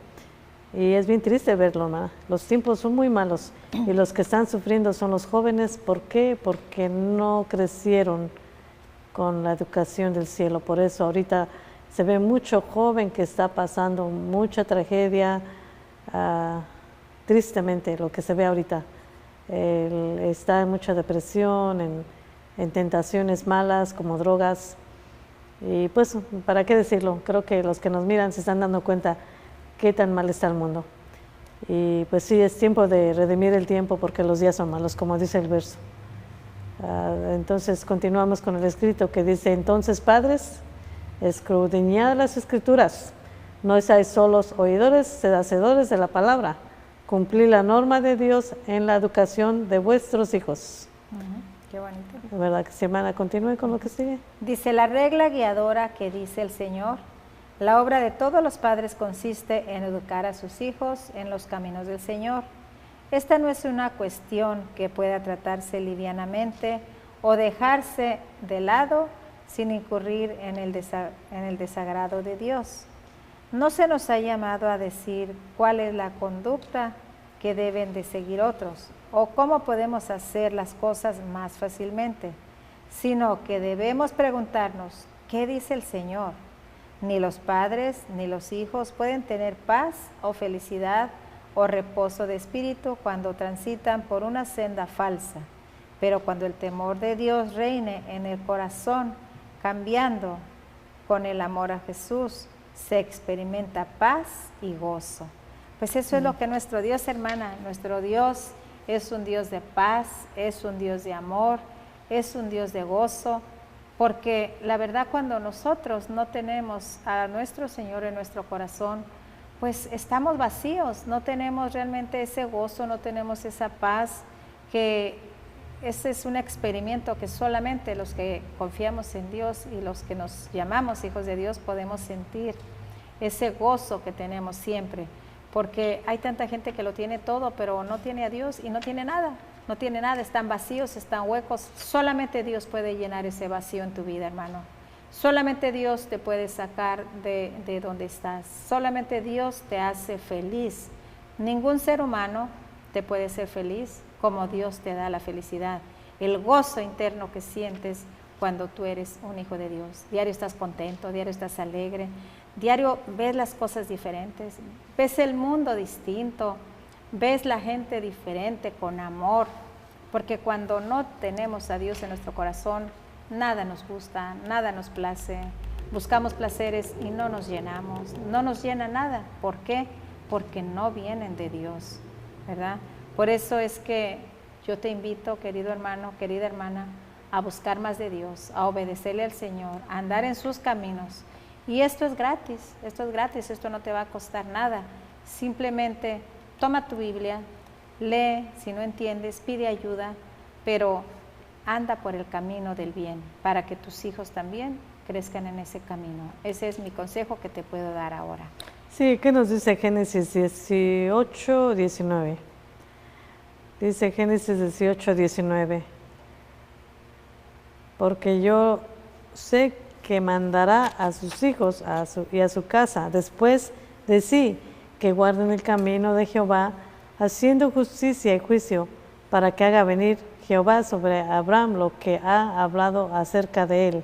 Y es bien triste verlo, ¿no? Los tiempos son muy malos y los que están sufriendo son los jóvenes. ¿Por qué? Porque no crecieron con la educación del cielo. Por eso ahorita se ve mucho joven que está pasando mucha tragedia, tristemente lo que se ve ahorita. Está en mucha depresión, en tentaciones malas como drogas. Y pues, ¿para qué decirlo? Creo que los que nos miran se están dando cuenta qué tan mal está el mundo. Y pues sí, es tiempo de redimir el tiempo porque los días son malos, como dice el verso. Entonces continuamos con el escrito que dice: entonces, padres, escudriñad las escrituras, no seáis solos oidores, sed hacedores de la palabra, cumplid la norma de Dios en la educación de vuestros hijos. Qué bonito. ¿Verdad que semana continúe con lo que sigue? Dice: la regla guiadora que dice el Señor: la obra de todos los padres consiste en educar a sus hijos en los caminos del Señor. Esta no es una cuestión que pueda tratarse livianamente o dejarse de lado sin incurrir en el desagrado de Dios. No se nos ha llamado a decir cuál es la conducta que deben de seguir otros o cómo podemos hacer las cosas más fácilmente, sino que debemos preguntarnos ¿Qué dice el Señor? Ni los padres ni los hijos pueden tener paz o felicidad o reposo de espíritu cuando transitan por una senda falsa. Pero cuando el temor de Dios reine en el corazón, cambiando con el amor a Jesús, se experimenta paz y gozo. Pues eso es lo que nuestro Dios, hermana, nuestro Dios es un Dios de paz, es un Dios de amor, es un Dios de gozo, porque la verdad cuando nosotros no tenemos a nuestro Señor en nuestro corazón, pues estamos vacíos, no tenemos realmente ese gozo, no tenemos esa paz, que ese es un experimento que solamente los que confiamos en Dios y los que nos llamamos hijos de Dios podemos sentir, ese gozo que tenemos siempre, porque hay tanta gente que lo tiene todo, pero no tiene a Dios y no tiene nada, están vacíos, están huecos. Solamente Dios puede llenar ese vacío en tu vida, hermano. Solamente Dios te puede sacar de donde estás. Solamente Dios te hace feliz. Ningún ser humano te puede hacer feliz como Dios te da la felicidad. El gozo interno que sientes cuando tú eres un hijo de Dios. Diario estás contento, diario estás alegre, diario ves las cosas diferentes, ves el mundo distinto, ves la gente diferente, con amor, porque cuando no tenemos a Dios en nuestro corazón, nada nos gusta, nada nos place, buscamos placeres y no nos llenamos, no nos llena nada. ¿Por qué? Porque no vienen de Dios, ¿verdad? Por eso es que yo te invito, querido hermano, querida hermana, a buscar más de Dios, a obedecerle al Señor, a andar en sus caminos. Y esto es gratis, esto no te va a costar nada. Simplemente toma tu Biblia, lee, si no entiendes, pide ayuda, pero anda por el camino del bien para que tus hijos también crezcan en ese camino. Ese es mi consejo que te puedo dar ahora. Sí, ¿qué nos dice Génesis 18, 19? Dice Génesis 18, 19. Porque yo sé que mandará a sus hijos y a su casa después de sí, que guarden el camino de Jehová, haciendo justicia y juicio, para que haga venir Jehová sobre Abraham lo que ha hablado acerca de él.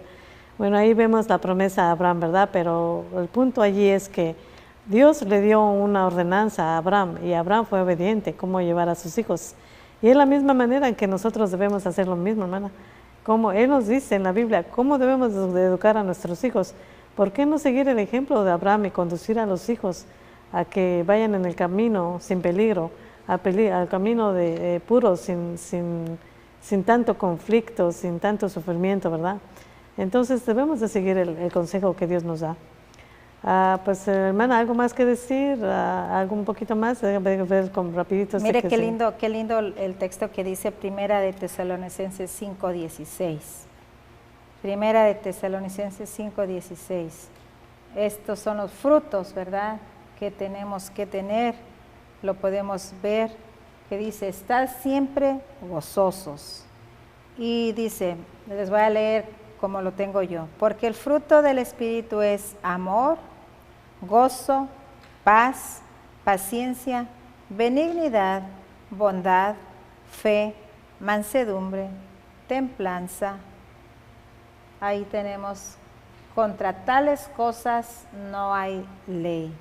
Bueno, ahí vemos la promesa a Abraham, ¿verdad? Pero el punto allí es que Dios le dio una ordenanza a Abraham y Abraham fue obediente, cómo llevar a sus hijos. Y es la misma manera en que nosotros debemos hacer lo mismo, hermana. Como Él nos dice en la Biblia, cómo debemos de educar a nuestros hijos. ¿Por qué no seguir el ejemplo de Abraham y conducir a los hijos a que vayan en el camino sin peligro, al camino de puro, sin tanto conflicto, sin tanto sufrimiento, ¿verdad? Entonces debemos de seguir el consejo que Dios nos da. Pues hermana, ¿algo más que decir? ¿Algo un poquito más? Déjame ver con rapidito. Mire qué lindo el texto que dice Primera de Tesalonicenses 5:16. Primera de Tesalonicenses 5:16. Estos son los frutos, ¿verdad?, que tenemos que tener. Lo podemos ver, que dice, estad siempre gozosos. Y dice, les voy a leer como lo tengo yo. Porque el fruto del Espíritu es amor, gozo, paz, paciencia, benignidad, bondad, fe, mansedumbre, templanza. Ahí tenemos, contra tales cosas no hay ley.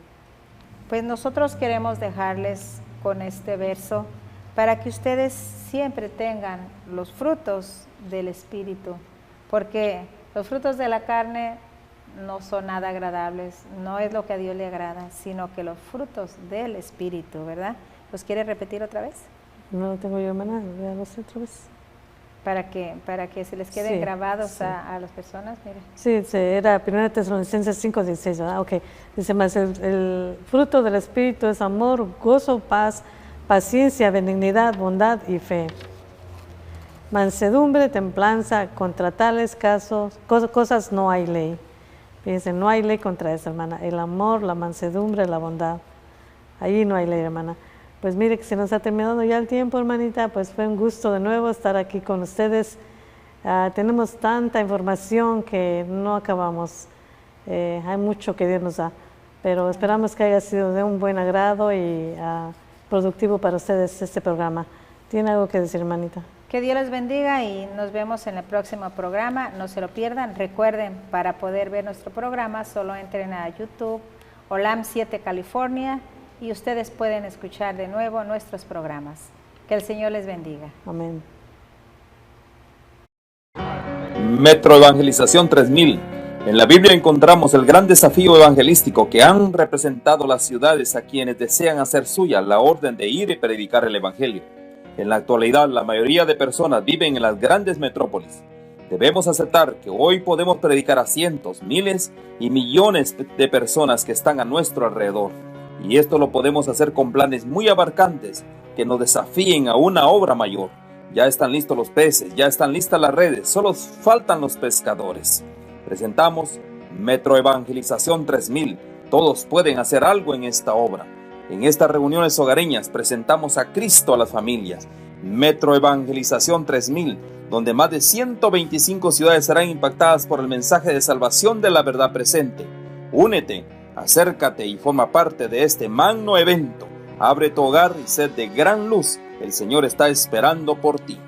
Pues nosotros queremos dejarles con este verso para que ustedes siempre tengan los frutos del Espíritu, porque los frutos de la carne no son nada agradables, no es lo que a Dios le agrada, sino que los frutos del Espíritu, ¿verdad? ¿Los quiere repetir otra vez? No lo tengo yo, hermana, véalos otra vez. Para que se les queden grabados a las personas, mire. Sí, era 1 Tesalonicenses 5:16, ¿verdad? Ok, dice más, el fruto del Espíritu es amor, gozo, paz, paciencia, benignidad, bondad y fe. Mansedumbre, templanza, contra tales cosas no hay ley. Fíjense, no hay ley contra eso, hermana. El amor, la mansedumbre, la bondad. Ahí no hay ley, hermana. Pues mire que se nos ha terminado ya el tiempo, hermanita. Pues fue un gusto de nuevo estar aquí con ustedes. Tenemos tanta información que no acabamos. Hay mucho que Dios nos da. Pero esperamos que haya sido de un buen agrado y productivo para ustedes este programa. ¿Tiene algo que decir, hermanita? Que Dios les bendiga y nos vemos en el próximo programa. No se lo pierdan. Recuerden, para poder ver nuestro programa, solo entren a YouTube, OLAM 7 California, y ustedes pueden escuchar de nuevo nuestros programas. Que el Señor les bendiga. Amén. Metro Evangelización 3000. En la Biblia encontramos el gran desafío evangelístico que han representado las ciudades a quienes desean hacer suya la orden de ir y predicar el Evangelio. En la actualidad, la mayoría de personas viven en las grandes metrópolis. Debemos aceptar que hoy podemos predicar a cientos, miles y millones de personas que están a nuestro alrededor. Y esto lo podemos hacer con planes muy abarcantes que nos desafíen a una obra mayor. Ya están listos los peces, ya están listas las redes, solo faltan los pescadores. Presentamos Metro Evangelización 3000. Todos pueden hacer algo en esta obra. En estas reuniones hogareñas presentamos a Cristo a las familias. Metro Evangelización 3000, donde más de 125 ciudades serán impactadas por el mensaje de salvación de la verdad presente. Únete, acércate y forma parte de este magno evento. Abre tu hogar y sed de gran luz. El Señor está esperando por ti.